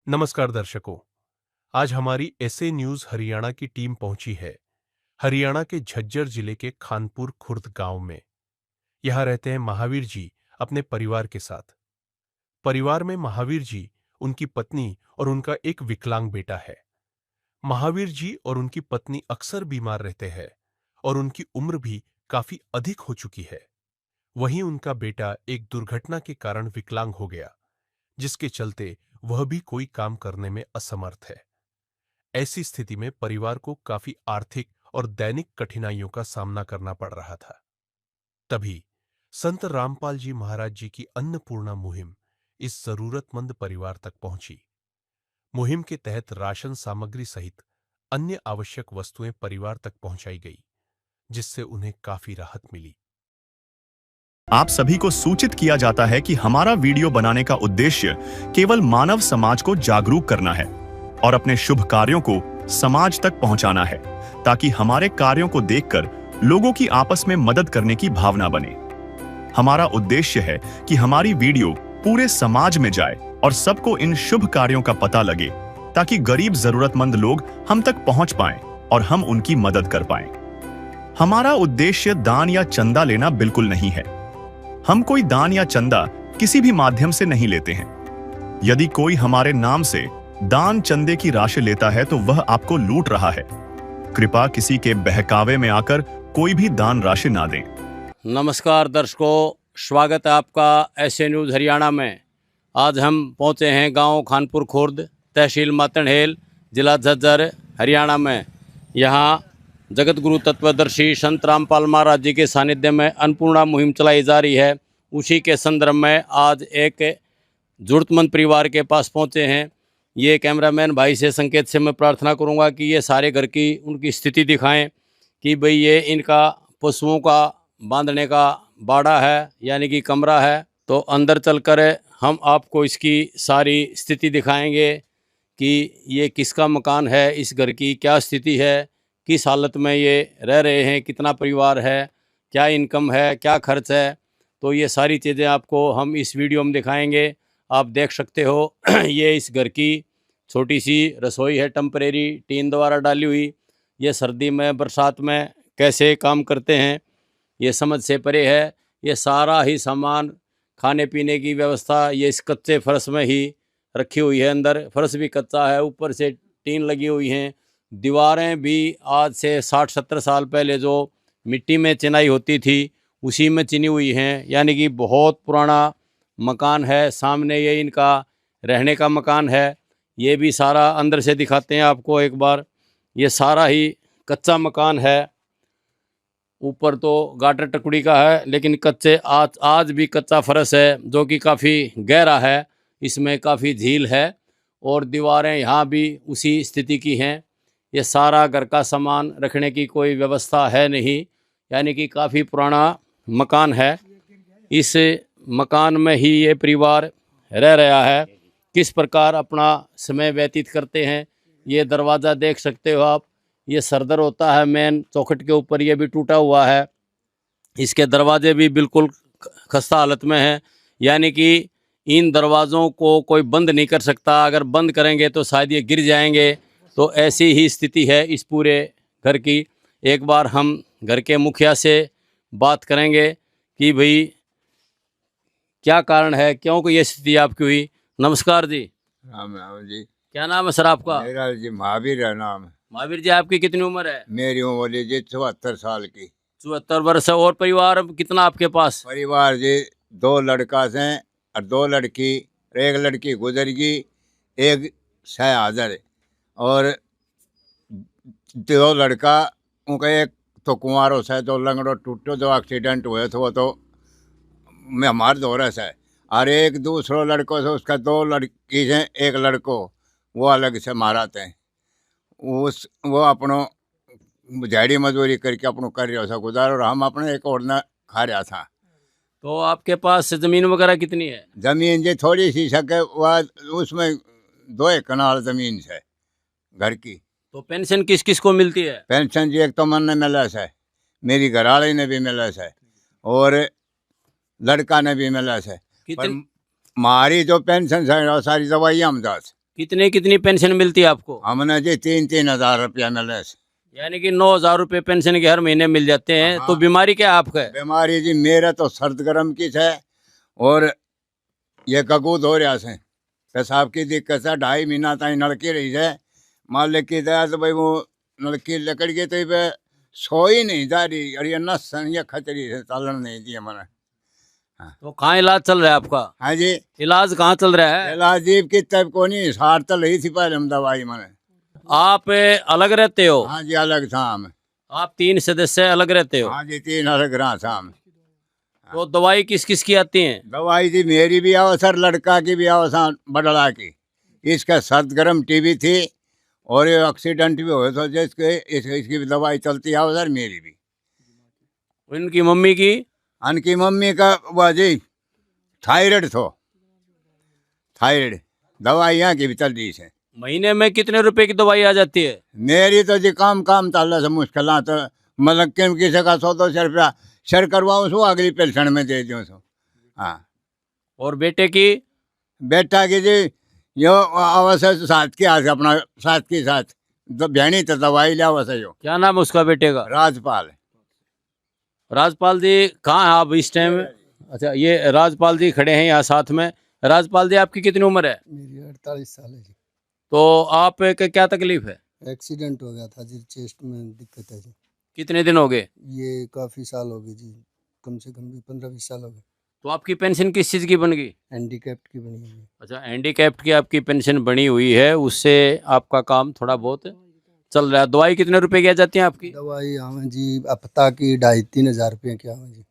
नमस्कार दर्शकों। आज हमारी एसए न्यूज हरियाणा की टीम पहुंची है हरियाणा के झज्जर जिले के खानपुर खुर्द गांव में। यहां रहते हैं महावीर जी अपने परिवार के साथ। परिवार में महावीर जी, उनकी पत्नी और उनका एक विकलांग बेटा है। महावीर जी और उनकी पत्नी अक्सर बीमार रहते हैं और उनकी उम्र भी काफी अधिक हो चुकी है। वहीं उनका बेटा एक दुर्घटना के कारण विकलांग हो गया, जिसके चलते वह भी कोई काम करने में असमर्थ है। ऐसी स्थिति में परिवार को काफी आर्थिक और दैनिक कठिनाइयों का सामना करना पड़ रहा था। तभी संत रामपाल जी महाराज जी की अन्नपूर्णा मुहिम इस जरूरतमंद परिवार तक पहुंची। मुहिम के तहत राशन सामग्री सहित अन्य आवश्यक वस्तुएं परिवार तक पहुंचाई गई, जिससे उन्हें काफी राहत मिली। आप सभी को सूचित किया जाता है कि हमारा वीडियो बनाने का उद्देश्य केवल मानव समाज को जागरूक करना है और अपने शुभ कार्यों को समाज तक पहुंचाना है, ताकि हमारे कार्यों को देखकर लोगों की आपस में मदद करने की भावना बने। हमारा उद्देश्य है कि हमारी वीडियो पूरे समाज में जाए और सबको इन शुभ कार्यों का पता लगे, ताकि गरीब जरूरतमंद लोग हम तक पहुंच पाएं और हम उनकी मदद कर पाएं। हमारा उद्देश्य दान या चंदा लेना बिल्कुल नहीं है। हम कोई दान या चंदा किसी भी माध्यम से नहीं लेते हैं। यदि कोई हमारे नाम से दान चंदे की राशि लेता है तो वह आपको लूट रहा है। कृपया किसी के बहकावे में आकर कोई भी दान राशि ना दें। नमस्कार दर्शकों, स्वागत है आपका एसए न्यूज़ हरियाणा में। आज हम पहुंचे हैं गांव खानपुर खुर्द, तहसील मातणहेल, जिला झज्जर, हरियाणा में। यहां जगत गुरु तत्वदर्शी संत रामपाल महाराज जी के सानिध्य में अन्नपूर्णा मुहिम चलाई जा रही है। उसी के संदर्भ में आज एक जरूरतमंद परिवार के पास पहुंचे हैं। ये कैमरामैन भाई से संकेत से मैं प्रार्थना करूंगा कि ये सारे घर की उनकी स्थिति दिखाएं कि भाई ये इनका पशुओं का बांधने का बाड़ा है, यानी कि कमरा है। तो अंदर चलकर हम आपको इसकी सारी स्थिति दिखाएंगे कि ये किसका मकान है, इस घर की क्या स्थिति है, किस हालत में ये रह रहे हैं, कितना परिवार है, क्या इनकम है, क्या खर्च है। तो ये सारी चीज़ें आपको हम इस वीडियो में दिखाएंगे। आप देख सकते हो ये इस घर की छोटी सी रसोई है, टेम्परेरी टीन द्वारा डाली हुई। ये सर्दी में बरसात में कैसे काम करते हैं ये समझ से परे है। ये सारा ही सामान, खाने पीने की व्यवस्था ये इस कच्चे फर्श में ही रखी हुई है। अंदर फर्श भी कच्चा है, ऊपर से टीन लगी हुई हैं। दीवारें भी आज से 60-70 साल पहले जो मिट्टी में चिनाई होती थी उसी में चिनी हुई हैं, यानी कि बहुत पुराना मकान है। सामने ये इनका रहने का मकान है। ये भी सारा अंदर से दिखाते हैं आपको एक बार। ये सारा ही कच्चा मकान है। ऊपर तो गाटर टकुड़ी का है, लेकिन कच्चे आज भी कच्चा फर्श है जो कि काफ़ी गहरा है। इसमें काफ़ी झील है और दीवारें यहाँ भी उसी स्थिति की हैं। ये सारा घर का सामान रखने की कोई व्यवस्था है नहीं, यानी कि काफ़ी पुराना मकान है। इस मकान में ही ये परिवार रह रहा है। किस प्रकार अपना समय व्यतीत करते हैं ये दरवाज़ा देख सकते हो आप। ये सरदर होता है मेन चौखट के ऊपर, ये भी टूटा हुआ है। इसके दरवाजे भी बिल्कुल खस्ता हालत में है, यानी कि इन दरवाज़ों को कोई बंद नहीं कर सकता। अगर बंद करेंगे तो शायद ये गिर जाएंगे। तो ऐसी ही स्थिति है इस पूरे घर की। एक बार हम घर के मुखिया से बात करेंगे कि भाई क्या कारण है, क्यों को ये स्थिति आपकी हुई। नमस्कार जी। राम राम जी। क्या नाम है सर आपका? मेरा जी महावीर है नाम। महावीर जी, आपकी कितनी उम्र है? मेरी उम्र जी 74 साल की। 74 वर्ष है। और परिवार कितना आपके पास? परिवार जी 2 लड़का से और 2 लड़की। एक लड़की गुजर गई, एक सह हाजर है और 2 लड़का। उनका एक तो कुंवारों से, 2 लंगड़ो टूटो जो एक्सीडेंट हुए थे वो तो मैं हमारे दौरे से। और एक दूसरो लड़कों से उसका 2 लड़की से, एक लड़को वो अलग से मारा थे। वो अपनों झाड़ी मजदूरी करके अपनों कर रहा था गुजार, और हम अपने एक और न खा रहा था। तो आपके पास ज़मीन वगैरह कितनी है? ज़मीन जी थोड़ी सी सके बाद उसमें 2 कनाल ज़मीन है घर की। तो पेंशन किस किस को मिलती है? पेंशन जी एक तो मन ने मिला है, मेरी घरवाली ने भी मिला है और लड़का ने भी मिला है। पर हमारी जो पेंशन है वो सारी दवाइयाँ हम दास कितने कितनी पेंशन मिलती है आपको? हमने जी 3-3 हज़ार रुपया मिले। यानी कि 9,000 रुपये पेंशन के हर महीने मिल जाते हैं। हाँ। तो बीमारी क्या है आपका है? बीमारी जी मेरा तो सर्द गर्म की है और ये ककूत हो रहा है, पेशाब की दिक्कत है। 2.5 महीना तक नलकी रही है, मालिक की दया तो भाई वो नलकी लकड़ गई तो ये सो ही नहीं जा रही और ये नस ये खतरी से चलन नहीं दी मैंने। तो कहाँ इलाज चल रहा है आपका? हाँ जी, इलाज कहाँ चल रहा है? इलाजीब की तब को नहीं हार तो रही थी पहले हम दवाई मैंने। आप अलग रहते हो? हाँ जी, अलग था हम। आप 3 सदस्य अलग रहते हो? हाँ जी, 3 अलग रहा था हम। तो दवाई किस किस की आती है? दवाई जी मेरी भी अवसर, लड़का की भी अवसर, बड़ला की। इसका सर्द गर्म टीबी थी और ये एक्सीडेंट भी हुए तो जिसके इसकी भी दवाई चलती है अवसर, मेरी भी। उनकी मम्मी की? उनकी मम्मी का वह जी थायराइड थो, थायराइड दवाई यहाँ की भी चल रही है। महीने में कितने रुपए की दवाई आ जाती है? मेरी तो जी काम ताला से मुश्किल तो मतलब किसी का 100-200 रुपया शेयर करवाऊँ सो अगली पेंशन में दे दूँ सो। हाँ। और बेटे की? बेटा की जी यो अवश्य साथ के आज अपना साथ के साथ बहनी तो दवाई लिया अवश्य जो। क्या नाम है उसका बेटे का? राजपाल। राजपाल जी कहाँ है आप इस टाइम? अच्छा, ये राजपाल जी खड़े हैं यहाँ साथ में। राजपाल जी आपकी कितनी उम्र है? मेरी 48 साल है जी। तो आप क्या तकलीफ है? एक्सीडेंट हो गया था जी, चेस्ट में दिक्कत है जी। कितने दिन हो गए? ये काफ़ी साल हो गए जी, कम से कम भी 15-20 साल हो गए। तो आपकी पेंशन किस चीज़ की बन गई? हैंडीकैप्ट की बनी हुई है। अच्छा, हैंडीकैप्ट की आपकी पेंशन बनी हुई है, उससे आपका काम थोड़ा बहुत चल रहा है। दवाई कितने रुपए की आ जाती है आपकी? दवाई आवे जी हफ्ता की 2.5-3 हज़ार रुपये की आवे जी।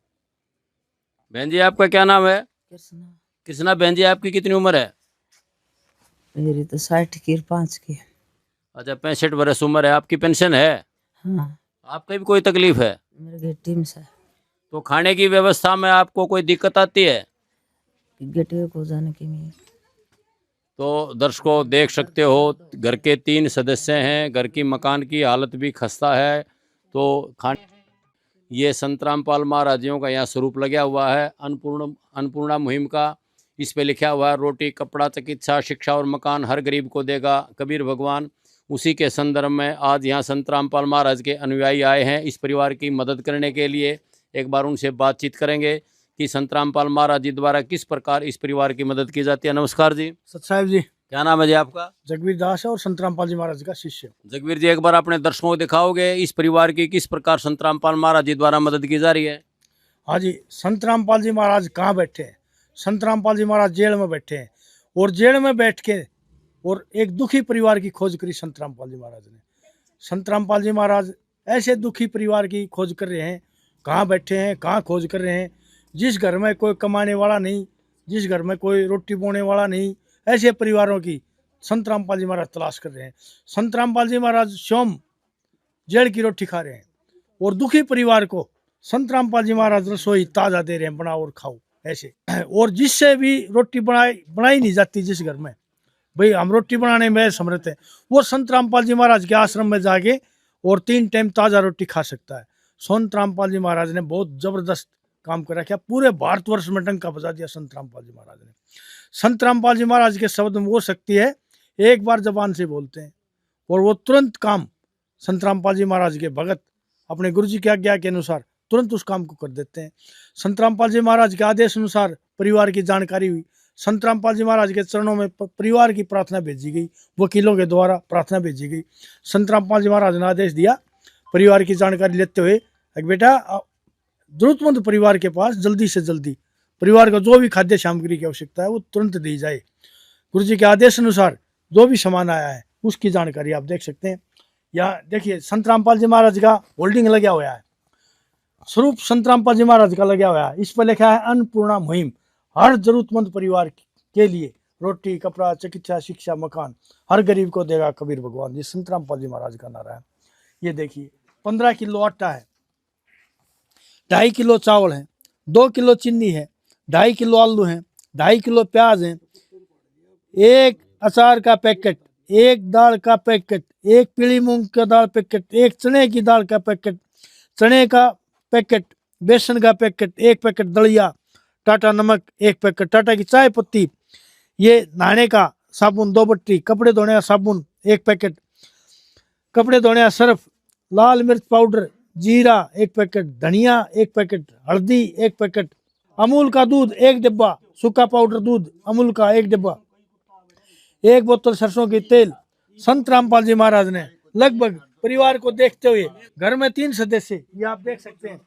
बहन जी आपका क्या नाम है? कृष्णा। कृष्णा। बहन जी आपकी कितनी उम्र है? मेरी तो 60 की और 5 की। अच्छा, 65 वर्ष उम्र है। आपकी पेंशन है? हाँ, आपका भी कोई तकलीफ है? मेरे गेटी में से तो खाने की व्यवस्था में आपको कोई दिक्कत आती है? गेटी को जाने की नहीं। तो दर्शकों देख सकते हो, घर के 3 सदस्य हैं, घर की मकान की हालत भी खस्ता है। तो ये संत रामपाल महाराजियों का यहाँ स्वरूप लगा हुआ है, अन्नपूर्णा मुहिम का। इस पे लिखा हुआ है, रोटी कपड़ा चिकित्सा शिक्षा और मकान हर गरीब को देगा कबीर भगवान। उसी के संदर्भ में आज यहाँ संत रामपाल महाराज के अनुयायी आए हैं इस परिवार की मदद करने के लिए। एक बार उनसे बातचीत करेंगे कि संत रामपाल महाराज जी द्वारा किस प्रकार इस परिवार की मदद की जाती है। नमस्कार जी। सतसाहिब जी। क्या नाम है जी आपका? जगवीर दास है और संत रामपाल जी महाराज का शिष्य। जगवीर जी, एक बार अपने दर्शकों को दिखाओगे इस परिवार की किस प्रकार संत रामपाल महाराज जी द्वारा मदद की जा रही है? हाँ जी, संत रामपाल जी महाराज कहाँ बैठे हैं? संत रामपाल जी महाराज जेल में बैठे हैं और जेल में बैठ के और एक दुखी परिवार की खोज करी संत रामपाल जी महाराज ने। संत रामपाल जी महाराज ऐसे दुखी परिवार की खोज कर रहे हैं। कहाँ बैठे हैं, कहाँ खोज कर रहे हैं? जिस घर में कोई कमाने वाला नहीं, जिस घर में कोई रोटी बोने वाला नहीं, ऐसे परिवारों की संत रामपाल जी महाराज तलाश कर रहे हैं। संत रामपाल जी महाराज स्वयं जेल की रोटी खा रहे हैं और दुखी परिवार को संत रामपाल जी महाराज रसोई ताज़ा दे रहे हैं, बनाओ और खाओ ऐसे। और जिससे भी रोटी बनाई नहीं जाती, जिस घर में भाई हम रोटी बनाने में समर्थ है, वो संत रामपाल जी महाराज के आश्रम में जाके और 3 टाइम ताज़ा रोटी खा सकता है। संत रामपाल जी महाराज ने बहुत ज़बरदस्त काम कर रखा, पूरे भारतवर्ष में डंका बजा दिया संत रामपाल जी महाराज ने। संत रामपाल जी महाराज के शब्द में वो शक्ति है, एक बार जबान से बोलते हैं और वो तुरंत काम संत रामपाल जी महाराज के भगत अपने गुरु जी की आज्ञा के अनुसार तुरंत उस काम को कर देते हैं। संत रामपाल जी महाराज के आदेश अनुसार परिवार की जानकारी हुई। संत रामपाल जी महाराज के चरणों में परिवार की प्रार्थना भेजी गई, वकीलों के द्वारा प्रार्थना भेजी गई। संत रामपाल जी महाराज ने आदेश दिया, परिवार की जानकारी लेते हुए, बेटा जरूरतमंद परिवार के पास जल्दी से जल्दी परिवार को जो भी खाद्य सामग्री की आवश्यकता है वो तुरंत दी जाए। गुरु जी के आदेश अनुसार जो भी सामान आया है उसकी जानकारी आप देख सकते हैं। यहाँ देखिए संत रामपाल जी महाराज का होल्डिंग लगा हुआ है, स्वरूप संत रामपाल जी महाराज का लगा हुआ है। इस पर लिखा है अन्नपूर्णा मुहिम, हर जरूरतमंद परिवार के लिए रोटी कपड़ा चिकित्सा शिक्षा मकान हर गरीब को देगा कबीर भगवान। ये संत रामपाल जी महाराज का नारा है। ये देखिए 15 किलो आटा है, 2.5 किलो चावल है, 2 किलो चीनी है, 2.5 किलो आलू है, 2.5 किलो प्याज है, 1 अचार का पैकेट, 1 दाल का पैकेट, 1 पीली मूंग का दाल पैकेट, 1 चने की दाल का पैकेट, चने का पैकेट, बेसन का पैकेट, 1 पैकेट दलिया, टाटा नमक 1 पैकेट, टाटा की चाय पत्ती, ये नहाने का साबुन 2 बट्टी, कपड़े धोने का साबुन 1 पैकेट, कपड़े धोने का सर्फ, लाल मिर्च पाउडर, जीरा 1 पैकेट, धनिया 1 पैकेट, हल्दी 1 पैकेट, अमूल का दूध 1 डिब्बा, सूखा पाउडर दूध अमूल का 1 डिब्बा, 1 बोतल सरसों की तेल। संत रामपाल जी महाराज ने लगभग परिवार को देखते हुए, घर में 3 सदस्य, ये आप देख सकते हैं,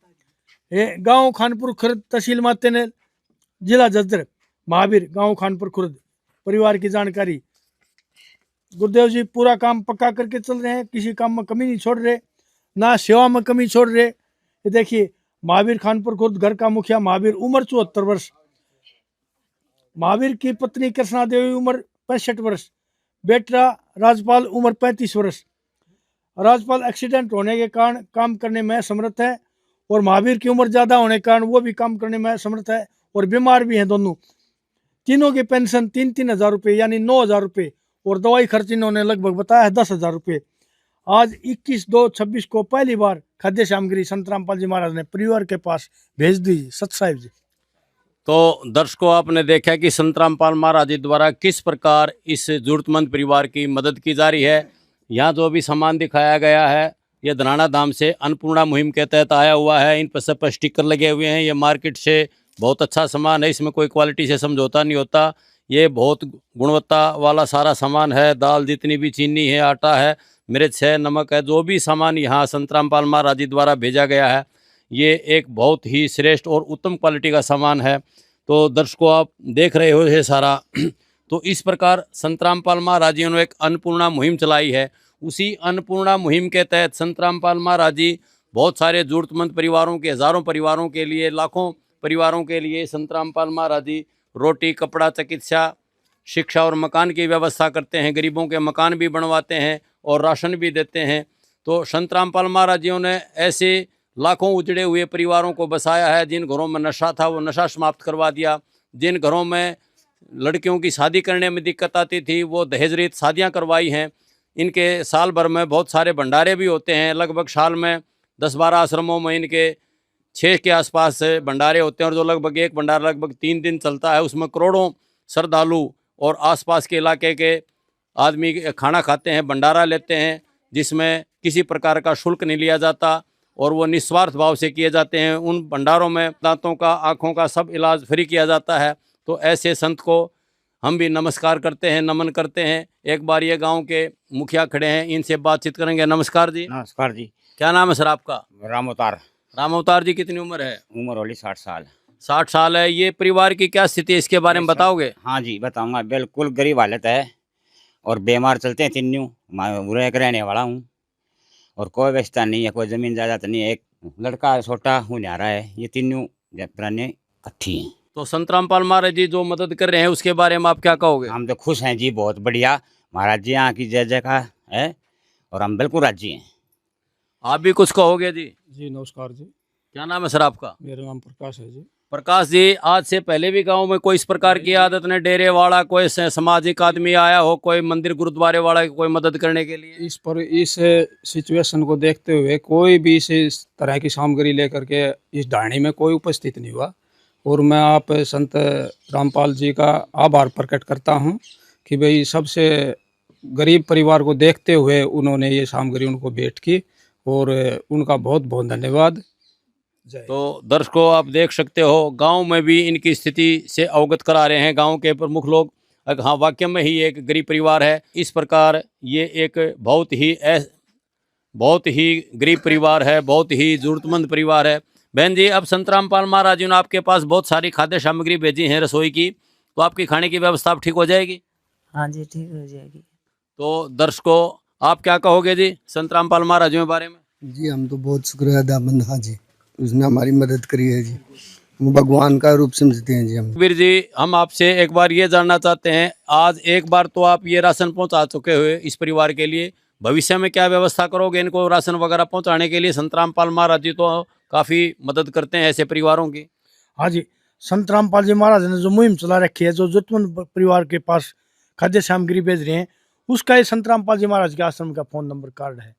ये गांव खानपुर खुर्द, तहसील मातेनेल, जिला झज्जर, महावीर गांव खानपुर खुर्द। परिवार की जानकारी, गुरुदेव जी पूरा काम पक्का करके चल रहे हैं, किसी काम में कमी नहीं छोड़ रहे, ना सेवा में कमी छोड़ रहे। ये देखिए महावीर खानपुर खुर्द घर का मुखिया महावीर, उम्र 74 वर्ष, महावीर की पत्नी कृष्णा देवी उम्र 65 वर्ष, बेटा राजपाल उम्र 35 वर्ष। राजपाल एक्सीडेंट होने के कारण काम करने में समर्थ है, और महावीर की उम्र ज़्यादा होने के कारण वो भी काम करने में समर्थ है, और बीमार भी हैं दोनों। तीनों की पेंशन 3-3 हज़ार रुपये यानी 9 हज़ार रुपये, और दवाई खर्च इन्होंने लगभग बताया है 10 हज़ार रुपये। आज 21/2/26 को पहली बार खाद्य सामग्री संत रामपाल जी महाराज ने परिवार के पास भेज दी। सत साहिब जी। तो दर्शकों, आपने देखा कि संत रामपाल महाराज जी द्वारा किस प्रकार इस जरूरतमंद परिवार की मदद की जा रही है। यहाँ जो भी सामान दिखाया गया है, ये धनाना धाम से अन्नपूर्णा मुहिम के तहत आया हुआ है। इन पर सब पर स्टिकर लगे हुए हैं। ये मार्केट से बहुत अच्छा सामान है, इसमें कोई क्वालिटी से समझौता नहीं होता। ये बहुत गुणवत्ता वाला सारा सामान है। दाल जितनी भी, चीनी है, आटा है, मिर्च है, नमक है, जो भी सामान यहाँ संत रामपाल महाराज जी द्वारा भेजा गया है, ये एक बहुत ही श्रेष्ठ और उत्तम क्वालिटी का सामान है। तो दर्शकों, आप देख रहे हो ये सारा। तो इस प्रकार संत रामपाल महाराज जी ने एक अन्नपूर्णा मुहिम चलाई है। उसी अन्नपूर्णा मुहिम के तहत संत रामपाल महाराज जी बहुत सारे जरूरतमंद परिवारों के, हज़ारों परिवारों के लिए, लाखों परिवारों के लिए संत रामपाल महाराज जी रोटी, कपड़ा, चिकित्सा, शिक्षा और मकान की व्यवस्था करते हैं। गरीबों के मकान भी बनवाते हैं और राशन भी देते हैं। तो संत रामपाल महाराज जी ने ऐसे लाखों उजड़े हुए परिवारों को बसाया है। जिन घरों में नशा था वो नशा समाप्त करवा दिया। जिन घरों में लड़कियों की शादी करने में दिक्कत आती थी वो दहेज रहित शादियाँ करवाई हैं। इनके साल भर में बहुत सारे भंडारे भी होते हैं। लगभग साल में 10-12 आश्रमों में इनके 6 के आसपास भंडारे होते हैं, और जो लगभग एक भंडारा लगभग 3 दिन चलता है। उसमें करोड़ों श्रद्धालु और आसपास के इलाके के आदमी खाना खाते हैं, भंडारा लेते हैं, जिसमें किसी प्रकार का शुल्क नहीं लिया जाता और वो निस्वार्थ भाव से किए जाते हैं। उन भंडारों में दांतों का, आँखों का सब इलाज फ्री किया जाता है। तो ऐसे संत को हम भी नमस्कार करते हैं, नमन करते हैं। एक बार ये गांव के मुखिया खड़े हैं, इनसे बातचीत करेंगे। नमस्कार जी। नमस्कार जी। क्या नाम है सर आपका? राम अवतार। राम अवतार जी, कितनी उम्र है? उम्र होली 60 साल। 60 साल है। ये परिवार की क्या स्थिति है, इसके बारे में बताओगे? हाँ जी, बताऊंगा। बिल्कुल गरीब हालत है और बीमार चलते हैं तीनों। मैं उरे का रहने वाला हूँ और कोई व्यवस्था नहीं है, कोई ज़मीन जायदाद नहीं है। एक लड़का छोटा होने आ रहा है। ये तीनों पुराने इकट्ठी हैं। तो संत रामपाल महाराज जी जो मदद कर रहे हैं उसके बारे में आप क्या कहोगे? हम तो खुश हैं जी, बहुत बढ़िया। महाराज जी यहाँ की जय जयकार है और हम बिल्कुल राजी हैं। आप भी कुछ कहोगे जी? जी नमस्कार जी। क्या नाम है सर आपका? मेरा नाम प्रकाश है जी। प्रकाश जी, आज से पहले भी गांव में कोई इस प्रकार की आदत ने, डेरे वाला कोई सामाजिक आदमी आया हो, कोई मंदिर गुरुद्वारे वाला कोई मदद करने के लिए? इस सिचुएशन को देखते हुए कोई भी इस तरह की सामग्री लेकर के इस ढाणी में कोई उपस्थित नहीं हुआ, और मैं आप संत रामपाल जी का आभार प्रकट करता हूं कि भाई सबसे गरीब परिवार को देखते हुए उन्होंने ये सामग्री उनको भेंट की, और उनका बहुत बहुत धन्यवाद। तो दर्शकों, आप देख सकते हो गांव में भी इनकी स्थिति से अवगत करा रहे हैं गांव के प्रमुख लोग। हाँ, वाकई में ही एक गरीब परिवार है। इस प्रकार ये एक बहुत ही गरीब परिवार है, बहुत ही जरूरतमंद परिवार है। बहन जी, अब संत रामपाल महाराज जी ने आपके पास बहुत सारी खाद्य सामग्री भेजी है रसोई की, तो आपकी खाने की व्यवस्था अब ठीक हो जाएगी? हाँ जी, ठीक हो जाएगी। तो दर्शकों, आप क्या कहोगे जी संत रामपाल महाराज जी के बारे में? जी हम तो बहुत शुक्रियादामंद। हाँ जी, उसने हमारी मदद करी है जी, वो भगवान का रूप समझते हैं जी हम। वीर जी, हम आपसे एक बार ये जानना चाहते हैं, आज एक बार तो आप ये राशन पहुंचा चुके हुए इस परिवार के लिए, भविष्य में क्या व्यवस्था करोगे इनको राशन वगैरह पहुंचाने के लिए? संत रामपाल महाराज जी तो काफ़ी मदद करते हैं ऐसे परिवारों की। हाँ जी, संत रामपाल जी महाराज ने जो मुहिम चला रखी है, जो जरूरतमंद परिवार के पास खाद्य सामग्री भेज रहे हैं, उसका ये संत रामपाल जी महाराज के आश्रम का फ़ोन नंबर कार्ड है।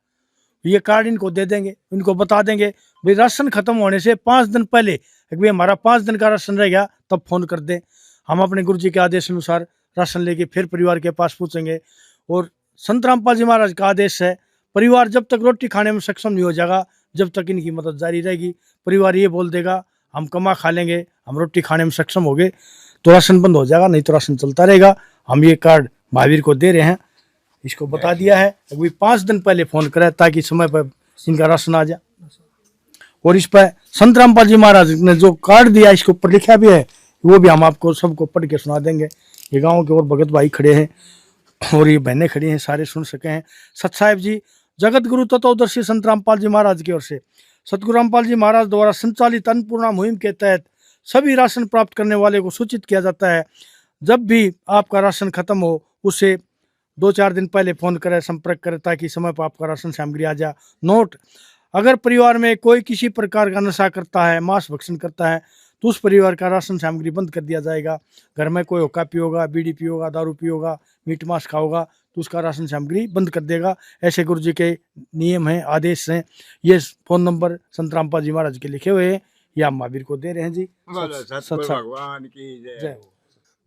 ये कार्ड इनको दे देंगे, इनको बता देंगे भाई राशन खत्म होने से 5 दिन पहले, भाई हमारा 5 दिन का राशन रह गया, तब फ़ोन कर दें। हम अपने गुरु जी के आदेश अनुसार राशन लेके फिर परिवार के पास पहुंचेंगे। और संत रामपाल जी महाराज का आदेश है, परिवार जब तक रोटी खाने में सक्षम नहीं हो जाएगा, जब तक इनकी मदद जारी रहेगी। परिवार ये बोल देगा हम कमा खा लेंगे, हम रोटी खाने में सक्षम हो गए तो राशन बंद हो जाएगा, नहीं तो राशन चलता रहेगा। हम ये कार्ड महावीर को दे रहे हैं, इसको बता दिया है, अभी 5 दिन पहले फोन करें ताकि समय पर इनका राशन आ जाए। और इस पर संत रामपाल जी महाराज ने जो कार्ड दिया इसके ऊपर लिखा भी है, वो भी हम आपको सबको पढ़ के सुना देंगे। ये गाँव के और भगत भाई खड़े हैं और ये बहनें खड़ी हैं, सारे सुन सके हैं। सत साहिब जी जगत गुरु तत्वदर्शी संत रामपाल जी महाराज की ओर से सतगुरु रामपाल जी महाराज द्वारा संचालित अन्नपूर्णा मुहिम के तहत सभी राशन प्राप्त करने वाले को सूचित किया जाता है। जब भी आपका राशन खत्म हो उसे 2-4 दिन पहले फोन करें, संपर्क करें ताकि समय पर आपका राशन सामग्री आ जाए। नोट, अगर परिवार में कोई किसी प्रकार का नशा करता है, मांस भक्षण करता है तो उस परिवार का राशन सामग्री बंद कर दिया जाएगा। घर में कोई हुक्का पियोगा, बीड़ी पियोगा, दारू पियोगा, मीट मांस खाओगा तो उसका राशन सामग्री बंद कर देगा। ऐसे गुरु जी के नियम हैं, आदेश हैं। ये फोन नंबर संत रामपाल जी महाराज के लिखे हुए हैं, ये हम महावीर को दे रहे हैं जी। भगवान की जय।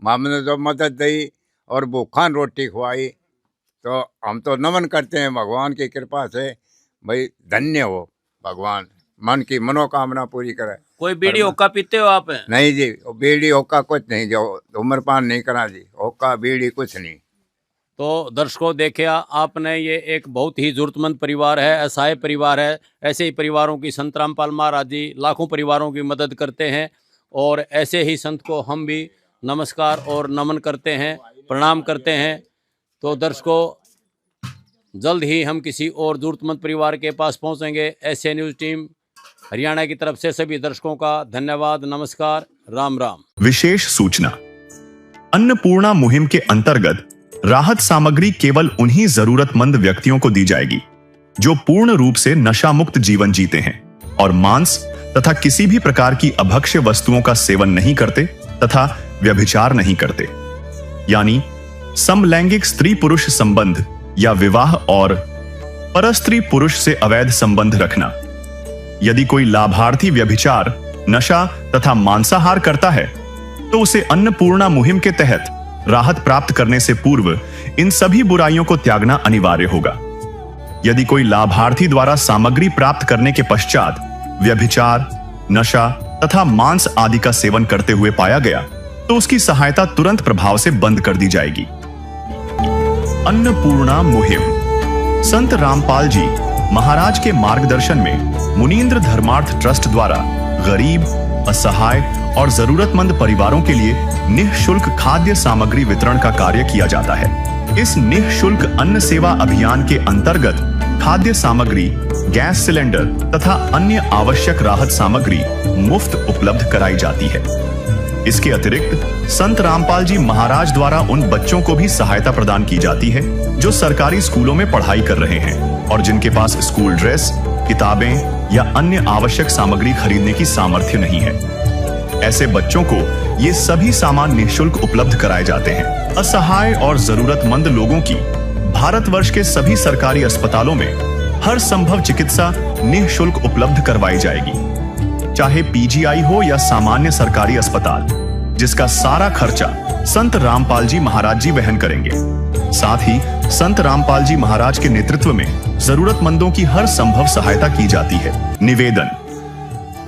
हमने जो मदद दी और भूखान रोटी खुआई तो हम तो नमन करते हैं भगवान की कृपा से। भाई धन्य हो भगवान, मन की मनोकामना पूरी करे। कोई बीड़ी हुक्का पीते हो आप? नहीं जी, बीड़ी हुक्का कुछ नहीं, जो धूम्रपान नहीं करा जी, हुक्का बीड़ी कुछ नहीं। तो दर्शकों देखिए, आपने ये एक बहुत ही जरूरतमंद परिवार है, असहाय परिवार है। ऐसे ही परिवारों की संत रामपाल महाराज जी लाखों परिवारों की मदद करते हैं और ऐसे ही संत को हम भी नमस्कार और नमन करते हैं, प्रणाम करते हैं। तो दर्शकों जल्द ही हम किसी और जरूरतमंद परिवार के पास पहुंचेंगे। एसए न्यूज़ टीम हरियाणा की तरफ से सभी दर्शकों का धन्यवाद, नमस्कार, राम राम। विशेष सूचना, अन्नपूर्णा मुहिम के अंतर्गत राहत सामग्री केवल उन्हीं जरूरतमंद व्यक्तियों को दी जाएगी जो पूर्ण रूप से नशा मुक्त जीवन जीते हैं और मांस तथा किसी भी प्रकार की अभक्ष्य वस्तुओं का सेवन नहीं करते तथा व्यभिचार नहीं करते, यानी समलैंगिक स्त्री पुरुष संबंध या विवाह और परस्त्री पुरुष से अवैध संबंध रखना। यदि कोई लाभार्थी व्यभिचार, नशा तथा मांसाहार करता है तो उसे अन्नपूर्णा मुहिम के तहत राहत प्राप्त करने से पूर्व इन सभी बुराइयों को त्यागना अनिवार्य होगा। यदि कोई लाभार्थी द्वारा सामग्री प्राप्त करने के पश्चात व्यभिचार, नशा तथा मांस आदि का सेवन करते हुए पाया गया तो उसकी सहायता तुरंत प्रभाव से बंद कर दी जाएगी। अन्नपूर्णा मुहिम संत रामपाल जी महाराज के मार्गदर्शन में मुनींद्र धर्मार्थ ट्रस्ट द्वारा गरीब, असहाय और जरूरतमंद परिवारों के लिए निःशुल्क खाद्य सामग्री वितरण का कार्य किया जाता है। इस निःशुल्क अन्न सेवा अभियान के अंतर्गत खाद्य सामग्री, गैस सिलेंडर तथा अन्य आवश्यक राहत सामग्री मुफ्त उपलब्ध कराई जाती है। इसके अतिरिक्त संत रामपाल जी महाराज द्वारा उन बच्चों को भी सहायता प्रदान की जाती है जो सरकारी स्कूलों में पढ़ाई कर रहे हैं और जिनके पास स्कूल ड्रेस, किताबें या अन्य आवश्यक सामग्री खरीदने की सामर्थ्य नहीं है। ऐसे बच्चों को ये सभी सामान निःशुल्क उपलब्ध कराए जाते हैं। असहाय और जरूरतमंद लोगों की भारतवर्ष के सभी सरकारी अस्पतालों में हर संभव चिकित्सा निःशुल्क उपलब्ध करवाई जाएगी, चाहे पीजीआई हो या सामान्य सरकारी अस्पताल, जिसका सारा खर्चा संत रामपाल जी महाराज जी वहन करेंगे। साथ ही संत रामपाल जी महाराज के नेतृत्व में जरूरतमंदों की हर संभव सहायता की जाती है। निवेदन,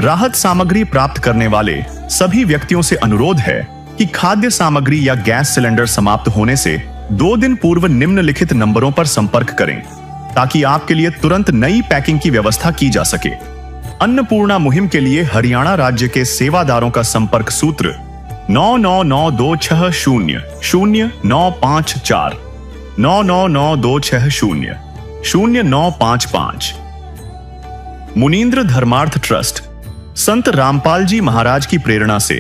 राहत सामग्री प्राप्त करने वाले सभी व्यक्तियों से अनुरोध है कि खाद्य सामग्री या गैस सिलेंडर समाप्त होने से 2 दिन पूर्व निम्नलिखित नंबरों पर संपर्क करें ताकि आपके लिए तुरंत नई पैकिंग की व्यवस्था की जा सके। अन्नपूर्णा मुहिम के लिए हरियाणा राज्य के सेवादारों का संपर्क सूत्र 9992600954 9992600955। मुनींद्र धर्मार्थ ट्रस्ट संत रामपाल जी महाराज की प्रेरणा से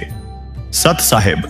सत साहिब